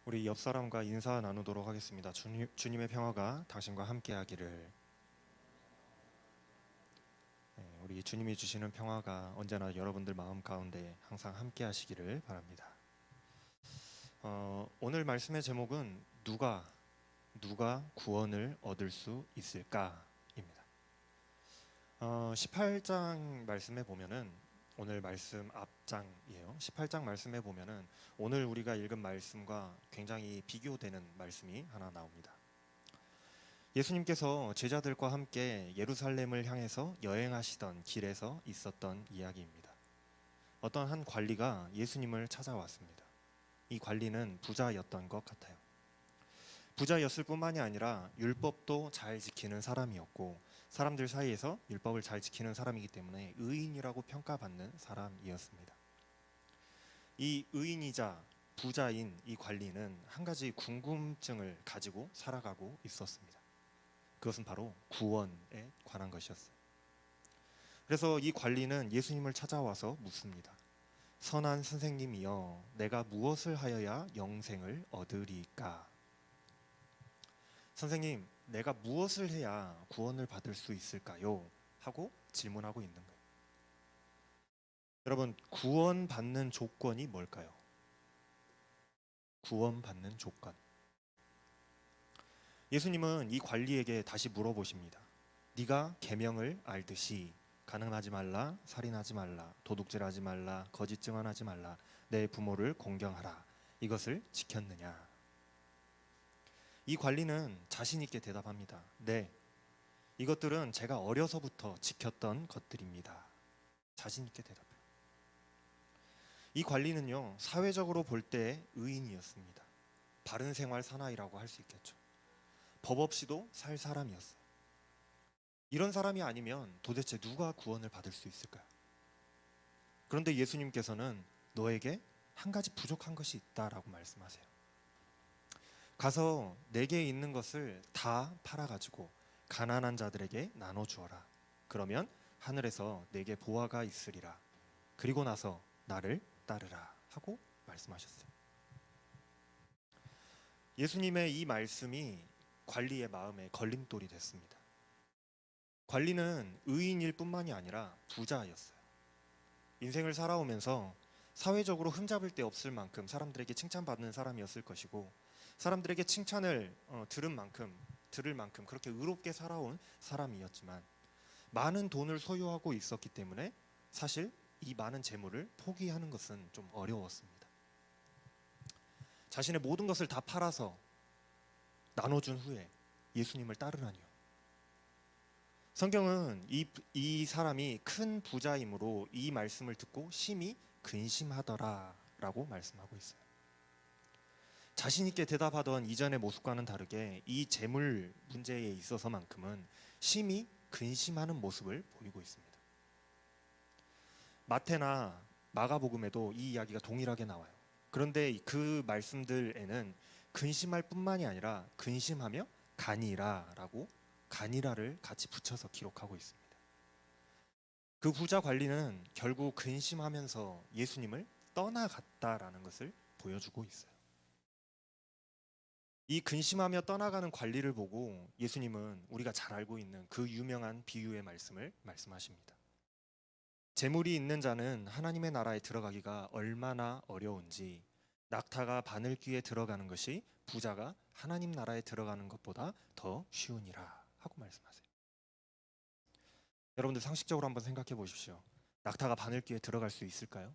우리 옆 사람과 인사 나누도록 하겠습니다. 주님의 평화가 당신과 함께하기를. 우리 주님이 주시는 평화가 언제나 여러분들 마음 가운데 항상 함께하시기를 바랍니다. 오늘 말씀의 제목은 누가 구원을 얻을 수 있을까입니다. 18장 말씀에 보면은 오늘 말씀 앞장이에요. 18장 말씀에 보면은 오늘 우리가 읽은 말씀과 굉장히 비교되는 말씀이 하나 나옵니다. 예수님께서 제자들과 함께 예루살렘을 향해서 여행하시던 길에서 있었던 이야기입니다. 어떤 한 관리가 예수님을 찾아왔습니다. 이 관리는 부자였던 것 같아요. 부자였을 뿐만이 아니라 율법도 잘 지키는 사람이었고 사람들 사이에서 율법을 잘 지키는 사람이기 때문에 의인이라고 평가받는 사람이었습니다. 이 의인이자 부자인 이 관리는 한 가지 궁금증을 가지고 살아가고 있었습니다. 그것은 바로 구원에 관한 것이었어요. 그래서 이 관리는 예수님을 찾아와서 묻습니다. 선한 선생님이여, 내가 무엇을 하여야 영생을 얻으리까? 선생님, 내가 무엇을 해야 구원을 받을 수 있을까요? 하고 질문하고 있는 거예요. 여러분, 구원받는 조건이 뭘까요? 구원받는 조건. 예수님은 이 관리에게 다시 물어보십니다. 네가 계명을 알듯이 간음하지 말라, 살인하지 말라, 도둑질하지 말라, 거짓 증언하지 말라, 내 부모를 공경하라. 이것을 지켰느냐? 이 관리는 자신 있게 대답합니다. 네, 이것들은 제가 어려서부터 지켰던 것들입니다. 자신 있게 대답해요. 이 관리는요, 사회적으로 볼 때 의인이었습니다. 바른 생활 사나이라고 할 수 있겠죠. 법 없이도 살 사람이었어요. 이런 사람이 아니면 도대체 누가 구원을 받을 수 있을까요? 그런데 예수님께서는 너에게 한 가지 부족한 것이 있다라고 말씀하세요. 가서 내게 있는 것을 다 팔아가지고 가난한 자들에게 나눠주어라. 그러면 하늘에서 내게 보화가 있으리라. 그리고 나서 나를 따르라 하고 말씀하셨어요. 예수님의 이 말씀이 관리의 마음에 걸림돌이 됐습니다. 관리는 의인일 뿐만이 아니라 부자였어요. 인생을 살아오면서 사회적으로 흠잡을 데 없을 만큼 사람들에게 칭찬받는 사람이었을 것이고 사람들에게 칭찬을 들을 만큼 그렇게 의롭게 살아온 사람이었지만 많은 돈을 소유하고 있었기 때문에 사실 이 많은 재물을 포기하는 것은 좀 어려웠습니다. 자신의 모든 것을 다 팔아서 나눠준 후에 예수님을 따르라니요. 성경은 이 사람이 큰 부자이므로 이 말씀을 듣고 심히 근심하더라 라고 말씀하고 있어요. 자신 있게 대답하던 이전의 모습과는 다르게 이 재물 문제에 있어서만큼은 심히 근심하는 모습을 보이고 있습니다. 마태나 마가복음에도 이 이야기가 동일하게 나와요. 그런데 그 말씀들에는 근심할 뿐만이 아니라 근심하며 간이라라고 간이라를 같이 붙여서 기록하고 있습니다. 그 부자 관리는 결국 근심하면서 예수님을 떠나갔다라는 것을 보여주고 있어요. 이 근심하며 떠나가는 관리를 보고 예수님은 우리가 잘 알고 있는 그 유명한 비유의 말씀을 말씀하십니다. 재물이 있는 자는 하나님의 나라에 들어가기가 얼마나 어려운지 낙타가 바늘귀에 들어가는 것이 부자가 하나님 나라에 들어가는 것보다 더 쉬우니라 하고 말씀하세요. 여러분들 상식적으로 한번 생각해 보십시오. 낙타가 바늘귀에 들어갈 수 있을까요?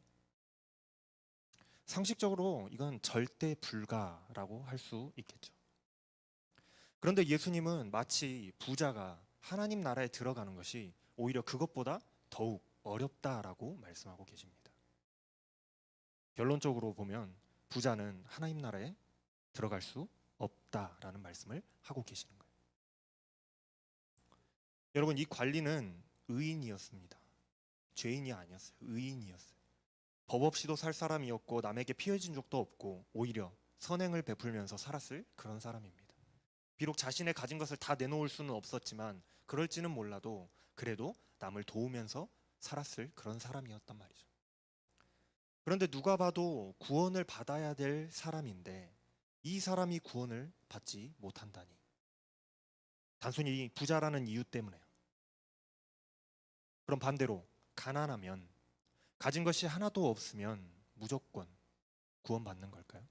상식적으로 이건 절대 불가라고 할 수 있겠죠. 그런데 예수님은 마치 부자가 하나님 나라에 들어가는 것이 오히려 그것보다 더욱 어렵다라고 말씀하고 계십니다. 결론적으로 보면 부자는 하나님 나라에 들어갈 수 없다라는 말씀을 하고 계시는 거예요. 여러분, 이 관리는 의인이었습니다. 죄인이 아니었어요. 의인이었어요. 법 없이도 살 사람이었고 남에게 피해진 적도 없고 오히려 선행을 베풀면서 살았을 그런 사람입니다. 비록 자신의 가진 것을 다 내놓을 수는 없었지만 그럴지는 몰라도 그래도 남을 도우면서 살았을 그런 사람이었단 말이죠. 그런데 누가 봐도 구원을 받아야 될 사람인데 이 사람이 구원을 받지 못한다니. 단순히 부자라는 이유 때문에요. 그럼 반대로 가난하면, 가진 것이 하나도 없으면 무조건 구원받는 걸까요?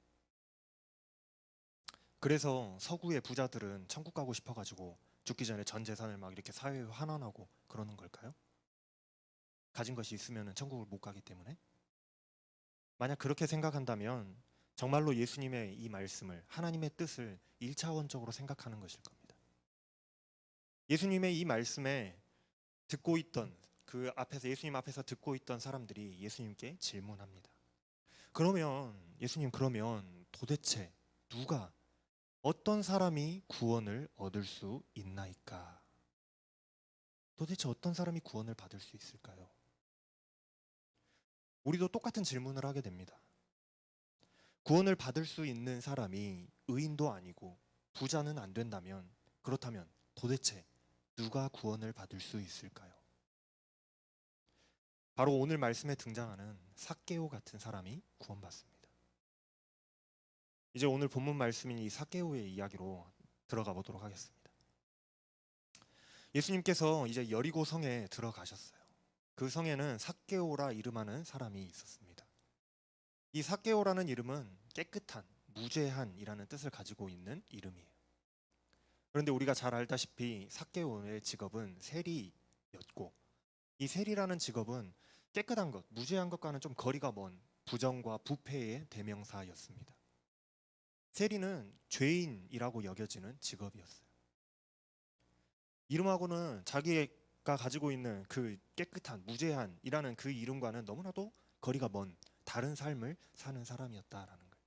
그래서 서구의 부자들은 천국 가고 싶어가지고 죽기 전에 전 재산을 막 이렇게 사회에 환원하고 그러는 걸까요? 가진 것이 있으면 천국을 못 가기 때문에? 만약 그렇게 생각한다면 정말로 예수님의 이 말씀을, 하나님의 뜻을 1차원적으로 생각하는 것일 겁니다. 예수님의 이 말씀에 듣고 있던, 그 앞에서, 예수님 앞에서 듣고 있던 사람들이 예수님께 질문합니다. 그러면 예수님, 그러면 도대체 누가, 어떤 사람이 구원을 얻을 수 있나이까? 도대체 어떤 사람이 구원을 받을 수 있을까요? 우리도 똑같은 질문을 하게 됩니다. 구원을 받을 수 있는 사람이 의인도 아니고 부자는 안 된다면, 그렇다면 도대체 누가 구원을 받을 수 있을까요? 바로 오늘 말씀에 등장하는 삭개오 같은 사람이 구원받습니다. 이제 오늘 본문 말씀인 이 삭개오의 이야기로 들어가 보도록 하겠습니다. 예수님께서 이제 여리고 성에 들어가셨어요. 그 성에는 삭개오라 이름하는 사람이 있었습니다. 이 삭개오라는 이름은 깨끗한, 무죄한이라는 뜻을 가지고 있는 이름이에요. 그런데 우리가 잘 알다시피 삭개오의 직업은 세리였고, 이 세리라는 직업은 깨끗한 것, 무죄한 것과는 좀 거리가 먼 부정과 부패의 대명사였습니다. 세리는 죄인이라고 여겨지는 직업이었어요. 이름하고는 자기가 가지고 있는 그 깨끗한, 무죄한이라는 그 이름과는 너무나도 거리가 먼 다른 삶을 사는 사람이었다라는 거예요.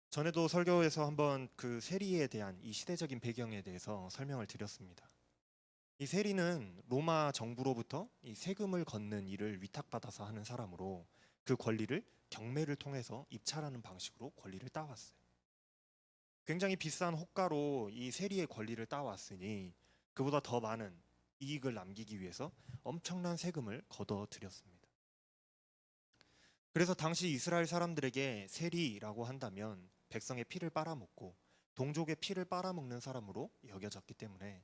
전에도 설교에서 한번 그 세리에 대한 이 시대적인 배경에 대해서 설명을 드렸습니다. 이 세리는 로마 정부로부터 이 세금을 걷는 일을 위탁받아서 하는 사람으로, 그 권리를 경매를 통해서 입찰하는 방식으로 권리를 따왔어요. 굉장히 비싼 호가로 이 세리의 권리를 따왔으니 그보다 더 많은 이익을 남기기 위해서 엄청난 세금을 걷어들였습니다. 그래서 당시 이스라엘 사람들에게 세리라고 한다면 백성의 피를 빨아먹고 동족의 피를 빨아먹는 사람으로 여겨졌기 때문에,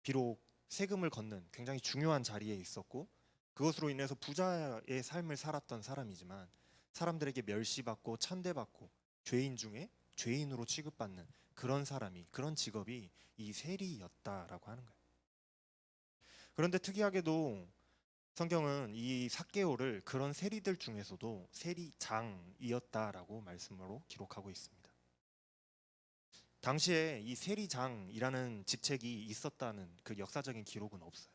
비록 세금을 걷는 굉장히 중요한 자리에 있었고 그것으로 인해서 부자의 삶을 살았던 사람이지만, 사람들에게 멸시받고 천대받고 죄인 중에 죄인으로 취급받는 그런 사람이, 그런 직업이 이 세리였다라고 하는 거예요. 그런데 특이하게도 성경은 이 삭개오를 그런 세리들 중에서도 세리장이었다라고 말씀으로 기록하고 있습니다. 당시에 이 세리장이라는 직책이 있었다는 그 역사적인 기록은 없어요.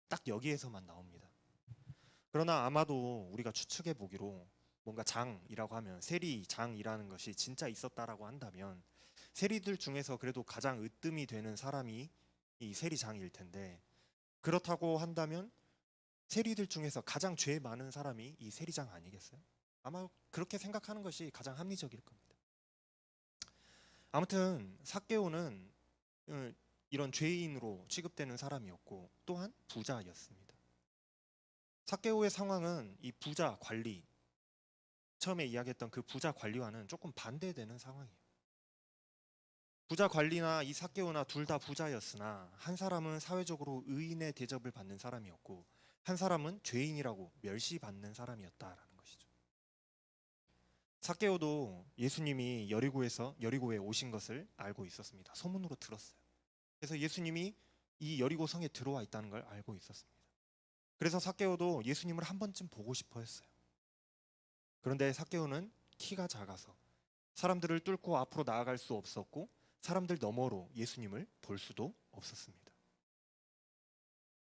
딱 여기에서만 나옵니다. 그러나 아마도 우리가 추측해 보기로, 뭔가 장이라고 하면, 세리장이라는 것이 진짜 있었다라고 한다면 세리들 중에서 그래도 가장 으뜸이 되는 사람이 이 세리장일 텐데, 그렇다고 한다면 세리들 중에서 가장 죄 많은 사람이 이 세리장 아니겠어요? 아마 그렇게 생각하는 것이 가장 합리적일 겁니다. 아무튼 삭개오는 이런 죄인으로 취급되는 사람이었고 또한 부자였습니다. 삭개오의 상황은 이 부자 관리, 처음에 이야기했던 그 부자 관리와는 조금 반대되는 상황이에요. 부자 관리나 이 삭개오나 둘 다 부자였으나 한 사람은 사회적으로 의인의 대접을 받는 사람이었고 한 사람은 죄인이라고 멸시받는 사람이었다라는 것이죠. 삭개오도 예수님이 여리고에 오신 것을 알고 있었습니다. 소문으로 들었어요. 그래서 예수님이 이 여리고 성에 들어와 있다는 걸 알고 있었습니다. 그래서 삭개오도 예수님을 한 번쯤 보고 싶어 했어요. 그런데 삭개오는 키가 작아서 사람들을 뚫고 앞으로 나아갈 수 없었고 사람들 너머로 예수님을 볼 수도 없었습니다.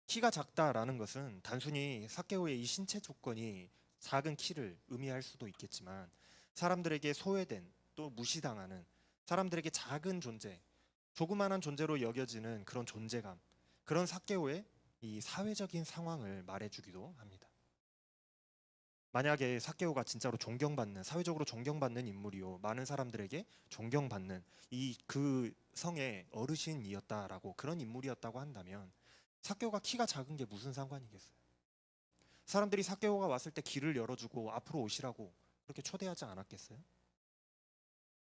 키가 작다라는 것은 단순히 삭개오의 이 신체 조건이 작은 키를 의미할 수도 있겠지만, 사람들에게 소외된, 또 무시당하는, 사람들에게 작은 존재, 조그마한 존재로 여겨지는 그런 존재감, 그런 삭개오의 이 사회적인 상황을 말해주기도 합니다. 만약에 삭개오가 진짜로 존경받는, 사회적으로 존경받는 인물이요, 많은 사람들에게 존경받는 이 그 성의 어르신이었다라고, 그런 인물이었다고 한다면 삭개오가 키가 작은 게 무슨 상관이겠어요? 사람들이 삭개오가 왔을 때 길을 열어주고 앞으로 오시라고 그렇게 초대하지 않았겠어요?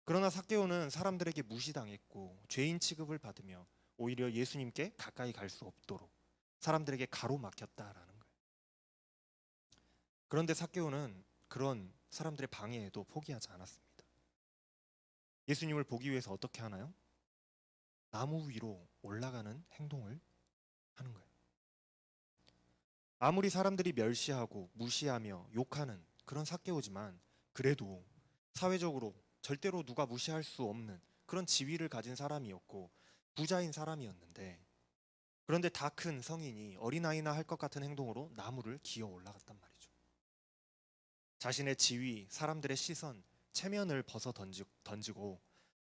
그러나 삭개오는 사람들에게 무시당했고 죄인 취급을 받으며 오히려 예수님께 가까이 갈 수 없도록 사람들에게 가로막혔다라는 거예요. 그런데 삭개오는 그런 사람들의 방해에도 포기하지 않았습니다. 예수님을 보기 위해서 어떻게 하나요? 나무 위로 올라가는 행동을 하는 거예요. 아무리 사람들이 멸시하고 무시하며 욕하는 그런 삭개오지만 그래도 사회적으로 절대로 누가 무시할 수 없는 그런 지위를 가진 사람이었고 부자인 사람이었는데, 그런데 다 큰 성인이 어린아이나 할 것 같은 행동으로 나무를 기어 올라갔단 말이죠. 자신의 지위, 사람들의 시선, 체면을 벗어 던지고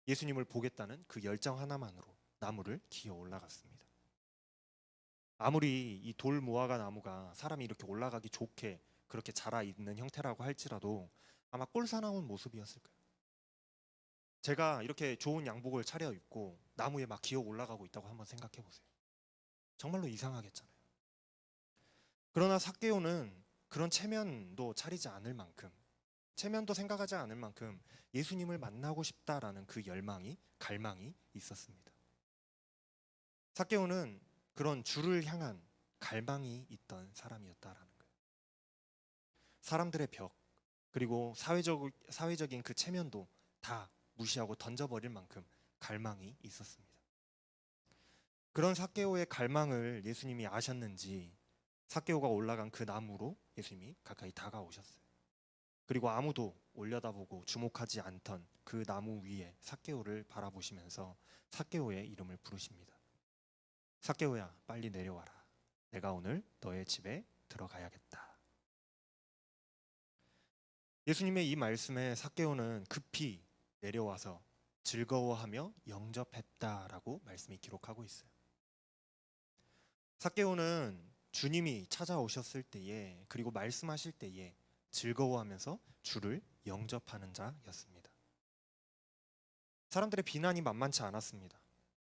예수님을 보겠다는 그 열정 하나만으로 나무를 기어 올라갔습니다. 아무리 이 돌 무화과 나무가 사람이 이렇게 올라가기 좋게 그렇게 자라 있는 형태라고 할지라도 아마 꼴사나운 모습이었을 거예요. 제가 이렇게 좋은 양복을 차려입고 나무에 막 기어 올라가고 있다고 한번 생각해 보세요. 정말로 이상하겠잖아요. 그러나 삭개오는 그런 체면도 차리지 않을 만큼, 체면도 생각하지 않을 만큼 예수님을 만나고 싶다라는 그 열망이, 갈망이 있었습니다. 삭개오는 그런 주를 향한 갈망이 있던 사람이었다라는 거예요. 사람들의 벽, 그리고 사회적인 그 체면도 다 무시하고 던져버릴 만큼 갈망이 있었습니다. 그런 삭개오의 갈망을 예수님이 아셨는지 삭개오가 올라간 그 나무로 예수님이 가까이 다가오셨어요. 그리고 아무도 올려다보고 주목하지 않던 그 나무 위에 삭개오를 바라보시면서 삭개오의 이름을 부르십니다. 삭개오야, 빨리 내려와라. 내가 오늘 너의 집에 들어가야겠다. 예수님의 이 말씀에 삭개오는 급히 내려와서 즐거워하며 영접했다라고 말씀이 기록하고 있어요. 삭개오는 주님이 찾아오셨을 때에, 그리고 말씀하실 때에 즐거워하면서 주를 영접하는 자였습니다. 사람들의 비난이 만만치 않았습니다.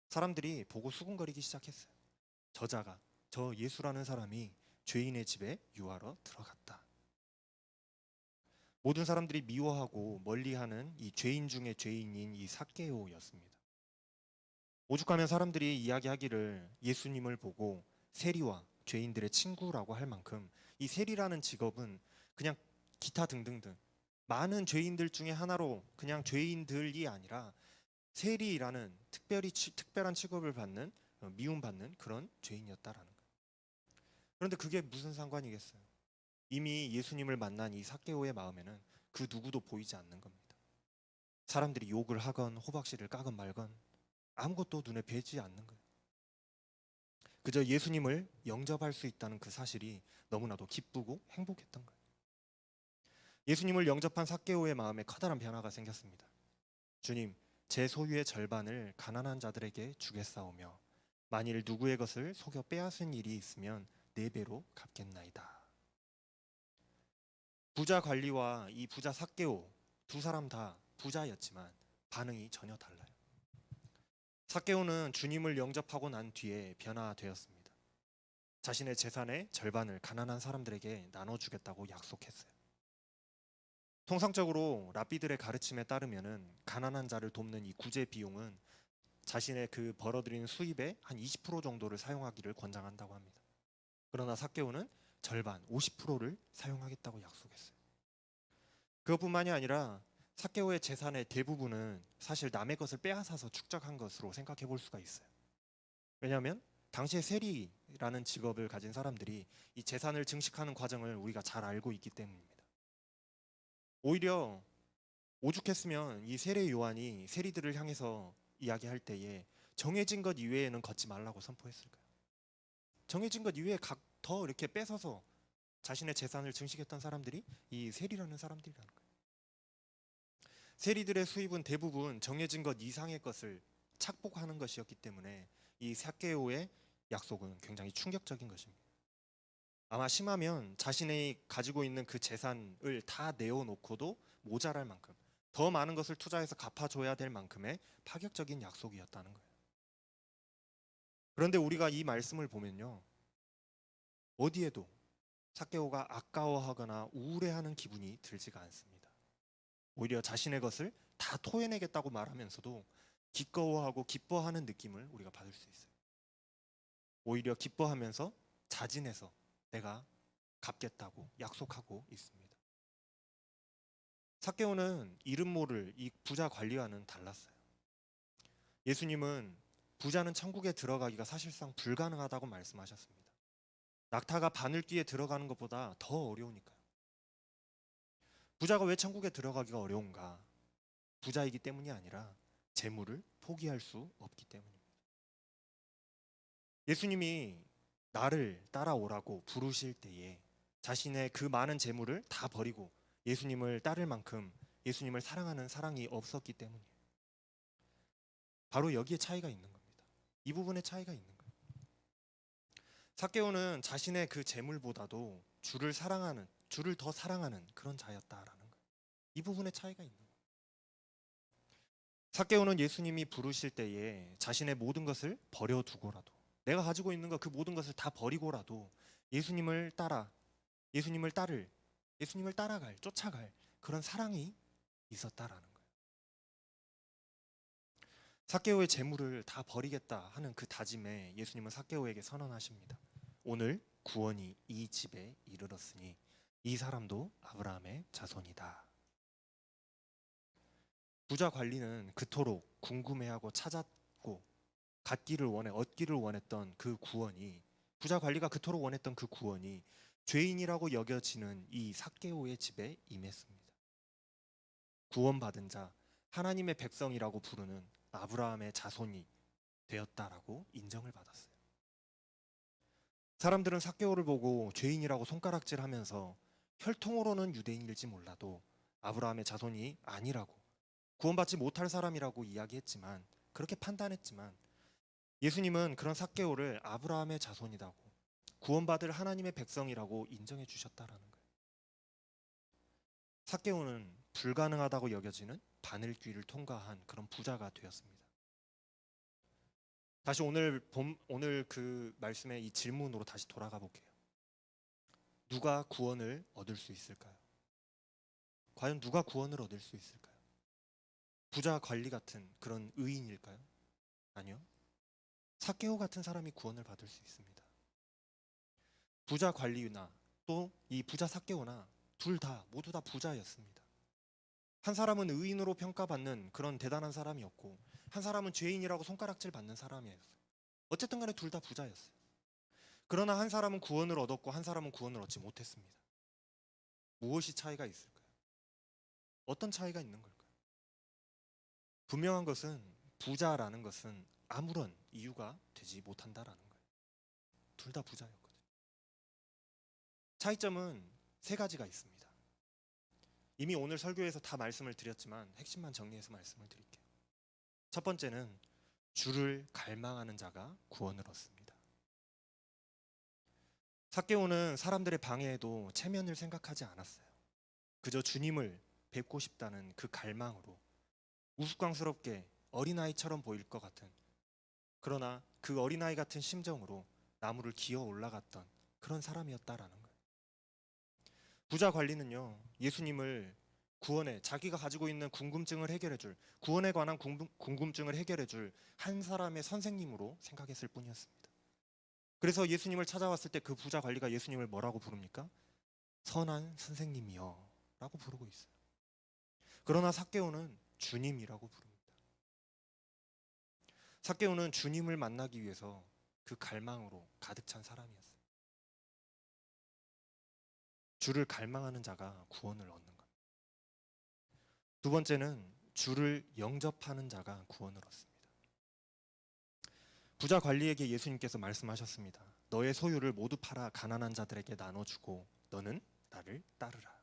사람들이 보고 수군거리기 시작했어요. 저자가, 저 예수라는 사람이 죄인의 집에 유하러 들어갔다. 모든 사람들이 미워하고 멀리하는 이 죄인 중에 죄인인 이 삭개오였습니다. 오죽하면 사람들이 이야기하기를 예수님을 보고 세리와 죄인들의 친구라고 할 만큼 이 세리라는 직업은 그냥 기타 등등등 많은 죄인들 중에 하나로 그냥 죄인들이 아니라 세리라는 특별한 취급을 받는, 미움받는 그런 죄인이었다라는 거예요. 그런데 그게 무슨 상관이겠어요? 이미 예수님을 만난 이 삭개오의 마음에는 그 누구도 보이지 않는 겁니다. 사람들이 욕을 하건 호박씨를 까건 말건 아무것도 눈에 뵈지 않는 거예요. 그저 예수님을 영접할 수 있다는 그 사실이 너무나도 기쁘고 행복했던 거예요. 예수님을 영접한 삭개오의 마음에 커다란 변화가 생겼습니다. 주님, 제 소유의 절반을 가난한 자들에게 주겠사오며 만일 누구의 것을 속여 빼앗은 일이 있으면 4배로 갚겠나이다. 부자 관리와 이 부자 삭개오 두 사람 다 부자였지만 반응이 전혀 달라요. 삭개오는 주님을 영접하고 난 뒤에 변화되었습니다. 자신의 재산의 절반을 가난한 사람들에게 나눠주겠다고 약속했어요. 통상적으로 랍비들의 가르침에 따르면은 가난한 자를 돕는 이 구제 비용은 자신의 그 벌어들인 수입의 한 20% 정도를 사용하기를 권장한다고 합니다. 그러나 삭개오는 절반 50%를 사용하겠다고 약속했어요. 그것뿐만이 아니라 삭개오의 재산의 대부분은 사실 남의 것을 빼앗아서 축적한 것으로 생각해 볼 수가 있어요. 왜냐하면 당시에 세리라는 직업을 가진 사람들이 이 재산을 증식하는 과정을 우리가 잘 알고 있기 때문입니다. 오히려 오죽했으면 이 세례 요한이 세리들을 향해서 이야기할 때에 정해진 것 이외에는 걷지 말라고 선포했을까요? 정해진 것 이외에 더 이렇게 뺏어서 자신의 재산을 증식했던 사람들이 이 세리라는 사람들이라는 거예요. 세리들의 수입은 대부분 정해진 것 이상의 것을 착복하는 것이었기 때문에 이 삭개오의 약속은 굉장히 충격적인 것입니다. 아마 심하면 자신이 가지고 있는 그 재산을 다 내어놓고도 모자랄 만큼 더 많은 것을 투자해서 갚아줘야 될 만큼의 파격적인 약속이었다는 거예요. 그런데 우리가 이 말씀을 보면요, 어디에도 삭개오가 아까워하거나 우울해하는 기분이 들지가 않습니다. 오히려 자신의 것을 다 토해내겠다고 말하면서도 기꺼워하고 기뻐하는 느낌을 우리가 받을 수 있어요. 오히려 기뻐하면서 자진해서 내가 갚겠다고 약속하고 있습니다. 삭개오는 이름 모를 이 부자 관리와는 달랐어요. 예수님은 부자는 천국에 들어가기가 사실상 불가능하다고 말씀하셨습니다. 낙타가 바늘귀에 들어가는 것보다 더 어려우니까요. 부자가 왜 천국에 들어가기가 어려운가? 부자이기 때문이 아니라 재물을 포기할 수 없기 때문입니다. 예수님이 나를 따라오라고 부르실 때에 자신의 그 많은 재물을 다 버리고 예수님을 따를 만큼 예수님을 사랑하는 사랑이 없었기 때문이에요. 바로 여기에 차이가 있는 겁니다. 이 부분에 차이가 있는 거예요. 삭개오는 자신의 그 재물보다도 주를 더 사랑하는 그런 자였다라는 거예요. 이 부분에 차이가 있는 거예요. 삭개오는 예수님이 부르실 때에 자신의 모든 것을 버려두고라도 내가 가지고 있는 것 그 모든 것을 다 버리고라도 예수님을 따라갈, 쫓아갈 그런 사랑이 있었다라는 거예요. 삭개오의 재물을 다 버리겠다 하는 그 다짐에 예수님은 삭개오에게 선언하십니다. 오늘 구원이 이 집에 이르렀으니 이 사람도 아브라함의 자손이다. 부자 관리는 그토록 궁금해하고 찾았고 얻기를 원했던 그 구원이 부자 관리가 그토록 원했던 그 구원이 죄인이라고 여겨지는 이 삭개오의 집에 임했습니다. 구원받은 자, 하나님의 백성이라고 부르는 아브라함의 자손이 되었다라고 인정을 받았어요. 사람들은 삭개오를 보고 죄인이라고 손가락질하면서 혈통으로는 유대인일지 몰라도 아브라함의 자손이 아니라고 구원받지 못할 사람이라고 이야기했지만 그렇게 판단했지만 예수님은 그런 삭개오를 아브라함의 자손이라고 구원받을 하나님의 백성이라고 인정해 주셨다라는 거예요. 삭개오는 불가능하다고 여겨지는 바늘귀를 통과한 그런 부자가 되었습니다. 다시 오늘 그 말씀의 이 질문으로 다시 돌아가 볼게요. 누가 구원을 얻을 수 있을까요? 과연 누가 구원을 얻을 수 있을까요? 부자 관리 같은 그런 의인일까요? 아니요. 삭개오 같은 사람이 구원을 받을 수 있습니다. 부자 관리나 또 이 부자 삭개오나 모두 다 부자였습니다. 한 사람은 의인으로 평가받는 그런 대단한 사람이었고 한 사람은 죄인이라고 손가락질 받는 사람이었어요. 어쨌든 간에 둘 다 부자였어요. 그러나 한 사람은 구원을 얻었고 한 사람은 구원을 얻지 못했습니다. 무엇이 차이가 있을까요? 어떤 차이가 있는 걸까요? 분명한 것은 부자라는 것은 아무런 이유가 되지 못한다라는 거예요. 둘 다 부자였거든요. 차이점은 세 가지가 있습니다. 이미 오늘 설교에서 다 말씀을 드렸지만 핵심만 정리해서 말씀을 드릴게요. 첫 번째는 주를 갈망하는 자가 구원을 얻습니다. 삭개오는 사람들의 방해에도 체면을 생각하지 않았어요. 그저 주님을 뵙고 싶다는 그 갈망으로 우스꽝스럽게 어린아이처럼 보일 것 같은 그러나 그 어린아이 같은 심정으로 나무를 기어 올라갔던 그런 사람이었다라는 거예요. 부자 관리는요, 예수님을 자기가 가지고 있는 궁금증을 해결해줄, 구원에 관한 궁금증을 해결해줄 한 사람의 선생님으로 생각했을 뿐이었습니다. 그래서 예수님을 찾아왔을 때 그 부자 관리가 예수님을 뭐라고 부릅니까? 선한 선생님이여 라고 부르고 있어요. 그러나 삭개오는 주님이라고 부릅니다. 삭개오는 주님을 만나기 위해서 그 갈망으로 가득 찬 사람이었어요. 주를 갈망하는 자가 구원을 얻는 겁니다. 두 번째는 주를 영접하는 자가 구원을 얻습니다. 부자 관리에게 예수님께서 말씀하셨습니다. 너의 소유를 모두 팔아 가난한 자들에게 나눠주고 너는 나를 따르라.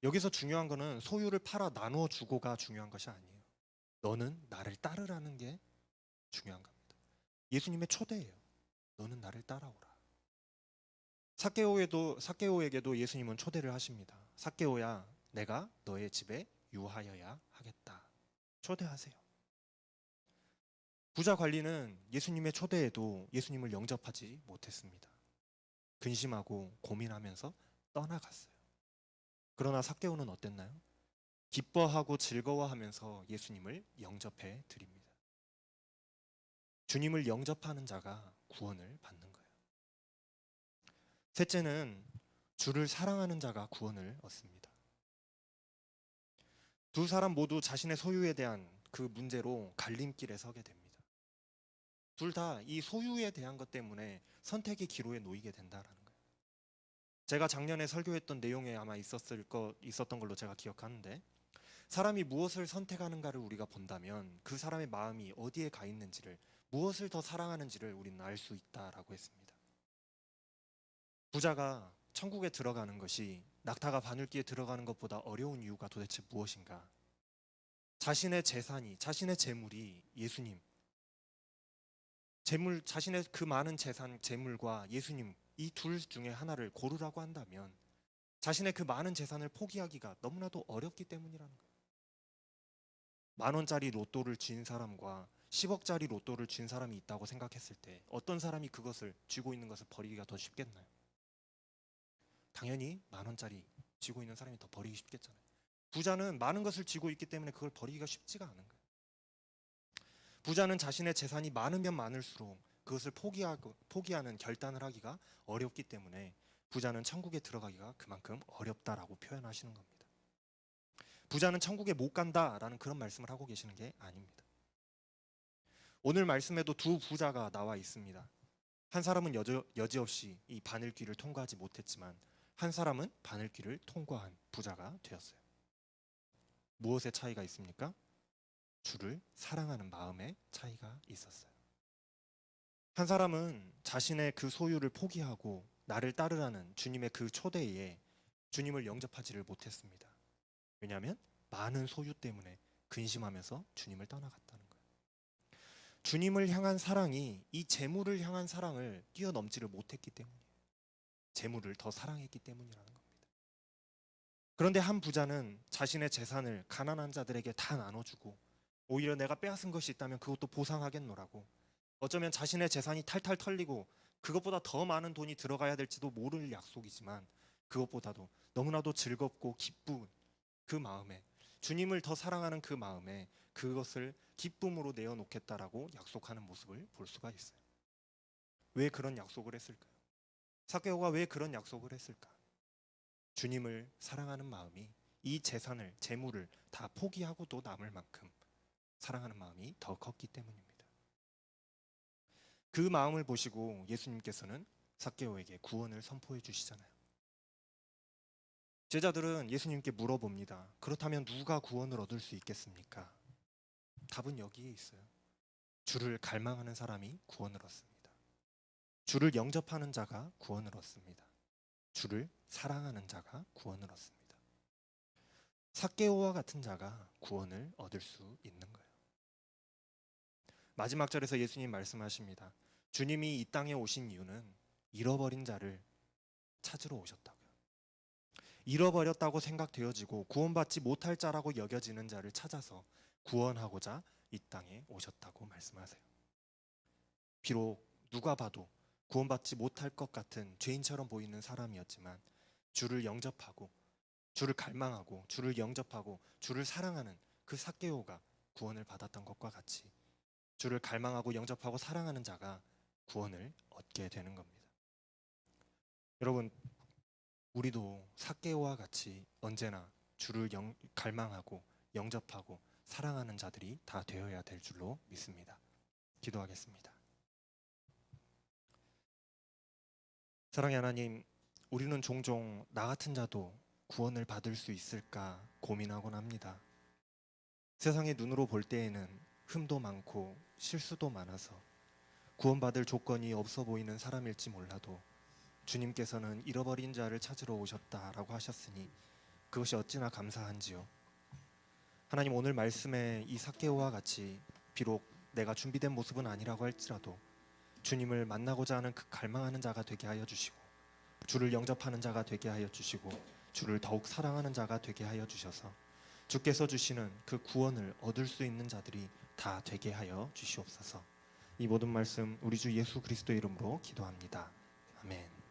여기서 중요한 거는 소유를 팔아 나눠주고가 중요한 것이 아니에요. 너는 나를 따르라는 게 중요한 겁니다. 예수님의 초대예요. 너는 나를 따라오라. 삭개오에게도 예수님은 초대를 하십니다. 삭개오야, 내가 너의 집에 유하여야 하겠다. 초대하세요. 부자 관리는 예수님의 초대에도 예수님을 영접하지 못했습니다. 근심하고 고민하면서 떠나갔어요. 그러나 삭개오는 어땠나요? 기뻐하고 즐거워하면서 예수님을 영접해 드립니다. 주님을 영접하는 자가 구원을 받는 거예요. 셋째는 주를 사랑하는 자가 구원을 얻습니다. 두 사람 모두 자신의 소유에 대한 그 문제로 갈림길에 서게 됩니다. 둘 다 이 소유에 대한 것 때문에 선택의 기로에 놓이게 된다라는 거예요. 제가 작년에 설교했던 내용에 아마 있었던 걸로 제가 기억하는데, 사람이 무엇을 선택하는가를 우리가 본다면 그 사람의 마음이 어디에 가 있는지를, 무엇을 더 사랑하는지를 우리는 알 수 있다라고 했습니다. 부자가 천국에 들어가는 것이 낙타가 바늘귀에 들어가는 것보다 어려운 이유가 도대체 무엇인가? 자신의 재산이, 자신의 재물이 예수님, 자신의 그 많은 재산, 재물과 예수님, 이 둘 중에 하나를 고르라고 한다면 자신의 그 많은 재산을 포기하기가 너무나도 어렵기 때문이라는 거예요. 10,000원짜리 로또를 쥔 사람과 10억짜리 로또를 쥔 사람이 있다고 생각했을 때 어떤 사람이 그것을 쥐고 있는 것을 버리기가 더 쉽겠나요? 당연히 10,000원짜리 쥐고 있는 사람이 더 버리기 쉽겠잖아요. 부자는 많은 것을 쥐고 있기 때문에 그걸 버리기가 쉽지가 않은 거예요. 부자는 자신의 재산이 많으면 많을수록 그것을 포기하는 결단을 하기가 어렵기 때문에 부자는 천국에 들어가기가 그만큼 어렵다라고 표현하시는 겁니다. 부자는 천국에 못 간다라는 그런 말씀을 하고 계시는 게 아닙니다. 오늘 말씀에도 두 부자가 나와 있습니다. 한 사람은 여지없이 이 바늘길을 통과하지 못했지만 한 사람은 바늘길을 통과한 부자가 되었어요. 무엇의 차이가 있습니까? 주를 사랑하는 마음의 차이가 있었어요. 한 사람은 자신의 그 소유를 포기하고 나를 따르라는 주님의 그 초대에 주님을 영접하지를 못했습니다. 왜냐하면 많은 소유 때문에 근심하면서 주님을 떠나갔다는 거예요. 주님을 향한 사랑이 이 재물을 향한 사랑을 뛰어넘지를 못했기 때문이에요. 재물을 더 사랑했기 때문이라는 겁니다. 그런데 한 부자는 자신의 재산을 가난한 자들에게 다 나눠주고 오히려 내가 빼앗은 것이 있다면 그것도 보상하겠노라고, 어쩌면 자신의 재산이 탈탈 털리고 그것보다 더 많은 돈이 들어가야 될지도 모를 약속이지만 그것보다도 너무나도 즐겁고 기쁜 그 마음에, 주님을 더 사랑하는 그 마음에 그것을 기쁨으로 내어놓겠다라고 약속하는 모습을 볼 수가 있어요. 왜 그런 약속을 했을까요? 삭개오가 왜 그런 약속을 했을까? 주님을 사랑하는 마음이 이 재산을, 재물을 다 포기하고도 남을 만큼 사랑하는 마음이 더 컸기 때문입니다. 그 마음을 보시고 예수님께서는 삭개오에게 구원을 선포해 주시잖아요. 제자들은 예수님께 물어봅니다. 그렇다면 누가 구원을 얻을 수 있겠습니까? 답은 여기에 있어요. 주를 갈망하는 사람이 구원을 얻습니다. 주를 영접하는 자가 구원을 얻습니다. 주를 사랑하는 자가 구원을 얻습니다. 삭개오와 같은 자가 구원을 얻을 수 있는 거예요. 마지막 절에서 예수님 말씀하십니다. 주님이 이 땅에 오신 이유는 잃어버린 자를 찾으러 오셨다고요. 잃어버렸다고 생각되어지고 구원받지 못할 자라고 여겨지는 자를 찾아서 구원하고자 이 땅에 오셨다고 말씀하세요. 비록 누가 봐도 구원받지 못할 것 같은 죄인처럼 보이는 사람이었지만 주를 영접하고 주를 갈망하고 주를 영접하고 주를 사랑하는 그 삭개오가 구원을 받았던 것과 같이 주를 갈망하고 영접하고 사랑하는 자가 구원을 얻게 되는 겁니다. 여러분, 우리도 삭개오와 같이 언제나 주를 갈망하고 영접하고 사랑하는 자들이 다 되어야 될 줄로 믿습니다. 기도하겠습니다. 사랑의 하나님, 우리는 종종 나 같은 자도 구원을 받을 수 있을까 고민하곤 합니다. 세상의 눈으로 볼 때에는 흠도 많고 실수도 많아서 구원받을 조건이 없어 보이는 사람일지 몰라도 주님께서는 잃어버린 자를 찾으러 오셨다라고 하셨으니 그것이 어찌나 감사한지요. 하나님, 오늘 말씀에 이 삭개오와 같이 비록 내가 준비된 모습은 아니라고 할지라도 주님을 만나고자 하는 그 갈망하는 자가 되게 하여 주시고 주를 영접하는 자가 되게 하여 주시고 주를 더욱 사랑하는 자가 되게 하여 주셔서 주께서 주시는 그 구원을 얻을 수 있는 자들이 다 되게 하여 주시옵소서. 이 모든 말씀 우리 주 예수 그리스도의 이름으로 기도합니다. 아멘.